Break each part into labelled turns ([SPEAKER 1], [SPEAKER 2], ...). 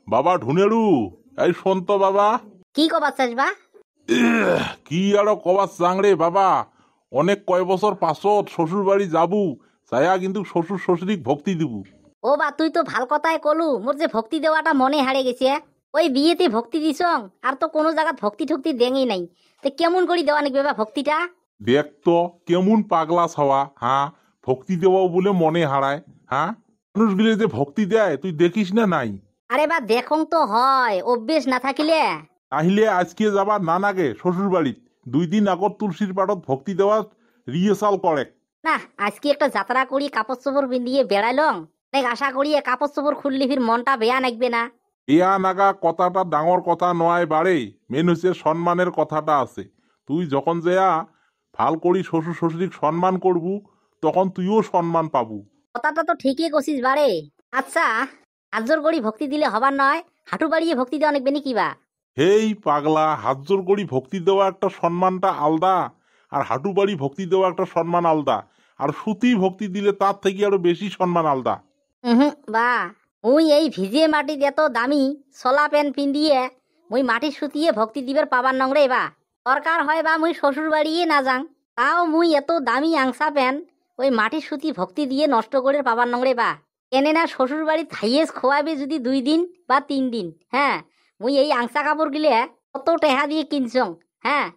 [SPEAKER 1] বাবা ঢুনেড়ু, এই শোন তো বাবা।
[SPEAKER 2] কি কবার চাস বা?
[SPEAKER 1] কি আরো কবার চাংরে বাবা, অনেক কয় বছর পাছত শ্বশুর বাড়ি যাবু, যায়া কিন্তু শ্বশুর শ্বশুরিক ভক্তি দিব।
[SPEAKER 2] ও বা তুই তো ভাল কথাই কলু, মোর যে ভক্তি দেওয়াটা মনে হারে গেছে। ওই বিয়েতে ভক্তি দিছং আর তো কোনো জায়গা ভক্তি ঠক্তি দেঙই নাই, তো কেমন করে দেওয়া নাকি বাবা ভক্তিটা?
[SPEAKER 1] দেখ তো কেমন পাগলা ছাওয়া, হ্যাঁ ভক্তি দেওয়াও বলে মনে হারায়। হ্যাঁ মানুষগুলো যে ভক্তি দেয় তুই দেখিস না নাই?
[SPEAKER 2] আরে বা দেখং তো হয়, অভ্যেস না থাকিলে।
[SPEAKER 1] তাহলে আজকে যাবার না নাগে শ্বশুর বাড়িত 2 দিন আগত তুলসীর পাঠত ভক্তি দেওয়ার রিহার্সাল করে।
[SPEAKER 2] না, আজকে একটা যাত্রা করি কাপড় চোপড় পিন্দিয়ে বেড়াইলং, দেখ আশা করি কাপড় চোপড় খুললি ফির মনটা বেয়া নাকবে না।
[SPEAKER 1] এয়া নাগা কথাটা ডাঙর কথা নয় বারে, মেন হচ্ছে সম্মানের কথাটা আছে। তুই যখন যেয়া ভাল করি শ্বশুর শ্বশুরিক সম্মান করবু, তখন তুইও সম্মান পাবু।
[SPEAKER 2] কথাটা তো ঠিকই কছিস বারে। আচ্ছা, আজর করি ভক্তি দিলে হবার নয়, হাঁটু বাড়িয়ে ভক্তি দেওয়া নাকবে নাকি বা?
[SPEAKER 1] হেই পাগলা, হাত জোর করি ভক্তি দেওয়া একটা সম্মানটা আলদা, আর হাঁটু বাড়ি ভক্তি দেওয়া একটা সম্মান আলদা, আর সুতি ভক্তি দিলে তার থেকে আরো বেশি সম্মান আলদা।
[SPEAKER 2] বা মুই এই ভিজে মাটি এত দামি সলা প্যান্ট পিন্দিয়ে মুই মাটি সুতিয়ে ভক্তি দিবার পাবার নংরে বা? দরকার হয় বা মুই শ্বশুর বাড়িয়ে না যাং, তাও মুই এত দামি আংসা প্যান্ট ওই মাটির সুতি ভক্তি দিয়ে নষ্ট করে পাবার নংরে বা? কেনে না শ্বশুর বাড়ি হাইয়েস্ট খোয়াবে যদি 2 দিন বা 3 দিন, হ্যাঁ মুই এই আংসা কাপড় গিলে কত টেহা দিয়ে কিনছং, হ্যাঁ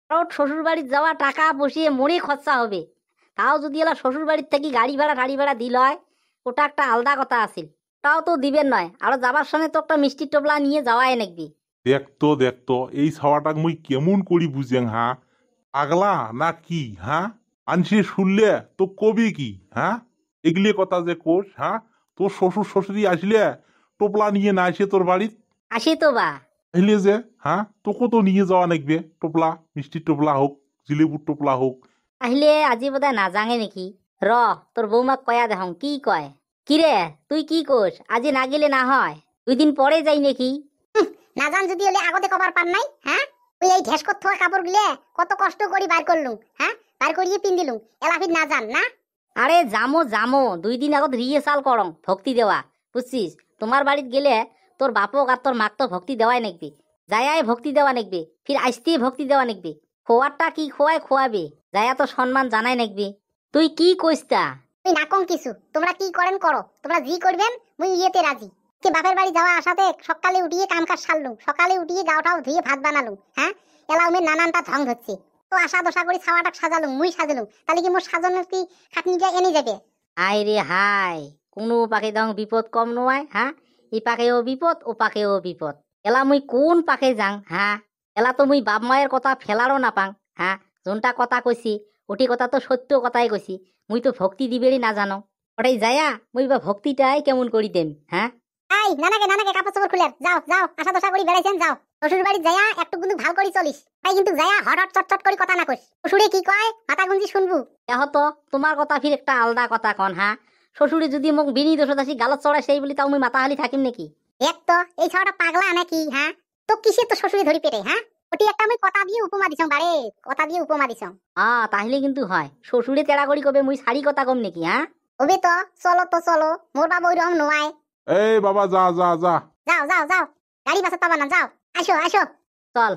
[SPEAKER 2] কারণ শ্বশুর বাড়ির যাওয়া টাকা বসিয়ে মরে খরচা হবে। তাও যদি এলা শ্বশুর বাড়ির থেকে গাড়ি ভাড়া দিল হয়, ওটা একটা আলাদা কথা আছিল। ওটাও তো দিবেন নয়, আরো যাবার সময় তো একটা মিষ্টি টোপলা নিয়ে যাওয়াই নাকবি।
[SPEAKER 1] দেখতো দেখতো এই ছাওয়াটাক মুই কেমন করি বুঝেং, হ্যাঁ পাগলা না কি? হ্যাঁ আনসে শুনলে তো কবি কি? হ্যাঁ এগুলি কথা যে কোষ, হ্যাঁ তোর শ্বশুর শ্বশুরি আসলে টোপলা নিয়ে না আসে তোর বাড়িত?
[SPEAKER 2] আসি তো বা।
[SPEAKER 1] আসলে যে হ্যাঁ তোকে তো নিয়ে যাওয়া নাকবে, টোপলা মিষ্টির টোপলা হোক, জিলেবুর টোপলা হোক।
[SPEAKER 2] আহিলে আজি বোধহয় না যাঙে নাকি। র তোর বৌমাক কয়া দেখং কি কয়। কিরে তুই কি কোস, আজি না গেলে না হয়? 2 দিন পরে যাই নাকি?
[SPEAKER 3] না জান যদি হলে আগতে কবার পার নাই। হ্যাঁ ওই এই ঢেস করতে হয় কাপড় গুলে কত কষ্ট করি বার করলুম, হ্যাঁ বার করিয়ে পিন দিলুম, এলাফির না জান না।
[SPEAKER 2] আরে জামো জামো 2 দিন আগত রিহার্সাল করং ভক্তি দেওয়া, বুঝছিস? তোমার বাড়িত গেলে তোর বাপক আর তোর মাক তো ভক্তি দেওয়াই নাকবি, যায়াই ভক্তি দেওয়া নাকবি, ফির আইসতে ভক্তি দেওয়া নাকবি। খোয়ারটা কি খোয়াই খোয়াবে, যায়া তো সম্মান জানাই নাকবি। তুই কি কইস্তা?
[SPEAKER 3] তুই না কম কিছু, তোমরা কি করেন করো, তোমরা জি করবেন মুই ইয়েতে রাজি। কে বাপের বাড়ি যাওয়া আসাতে সকালে উঠিয়ে কাম কাজ সারলুম, সকালে উঠিয়ে গাওটাও ধুয়ে ভাত বানালুম, হ্যাঁ এলাউমের নানানটা ঢং ধরছে। তো আশা দশা করি ছাওয়াটাক সাজালুম, মুই সাজালুম, তাহলে কি মোর সাজানোর কি খাটনিটা এনে যাবে?
[SPEAKER 2] হাই রে হাই, কোনো পাকে দং বিপদ কম নয়, হ্যাঁ ই পাকেও বিপদ ও পাকেও বিপদ। এলা মুই কোন পাকে যাং, হ্যাঁ এলা তো মুই বাপ মায়ের কথা ফেলারও না পাং, হ্যাঁ যোনটা কথা কইছি ওটি কথা তো সত্য কথাই কইছি। মুই তো ভক্তি দিবেরই না জানো, ওটাই যায়া মুই বা ভক্তিটাই কেমন করি দেম, হ্যাঁ?
[SPEAKER 3] এই নানাকে কাপড় চোপড় খুলে যাও যাও, আশা দশা করি বেড়াইছেন যাও। শ্বশুর বাড়ি যায়া একটু কিন্তু ভাল করি চলিস, তাই কিন্তু যায়া হঠাৎ চটচট করি কথা না কইস। শ্বশুরে কি কয় মাথা গুঞ্জি শুনবু।
[SPEAKER 2] তো তোমার কথা ফির একটা আলাদা কথা কন, হ্যাঁ শ্বশুরে যদি মোক বিনি দোষদাসী গালত চড়ায় সেই বলি তাও মুই মাথা হালি থাকিম নাকি?
[SPEAKER 3] দেখ তো এই ছাওয়াটা পাগলা নাকি, হ্যাঁ তো কিসে তো শ্বশুরে ধরি পেটে, হ্যাঁ ওটি একটা আমি কথা দিয়ে উপমা দিছং বারে, কথা দিয়ে উপমা দিছং।
[SPEAKER 2] তাহলে কিন্তু হয় শ্বশুরে তেড়া করি কবে মুই শাড়ি কথা কম নাকি? হ্যাঁ
[SPEAKER 3] ওবে তো চলো মোর বাবা ওইরকম নোয়ায়।
[SPEAKER 1] এই বাবা যা যা যা।
[SPEAKER 3] যাও গাড়ি বাসা পাবা না, যাও আসো।
[SPEAKER 2] চল।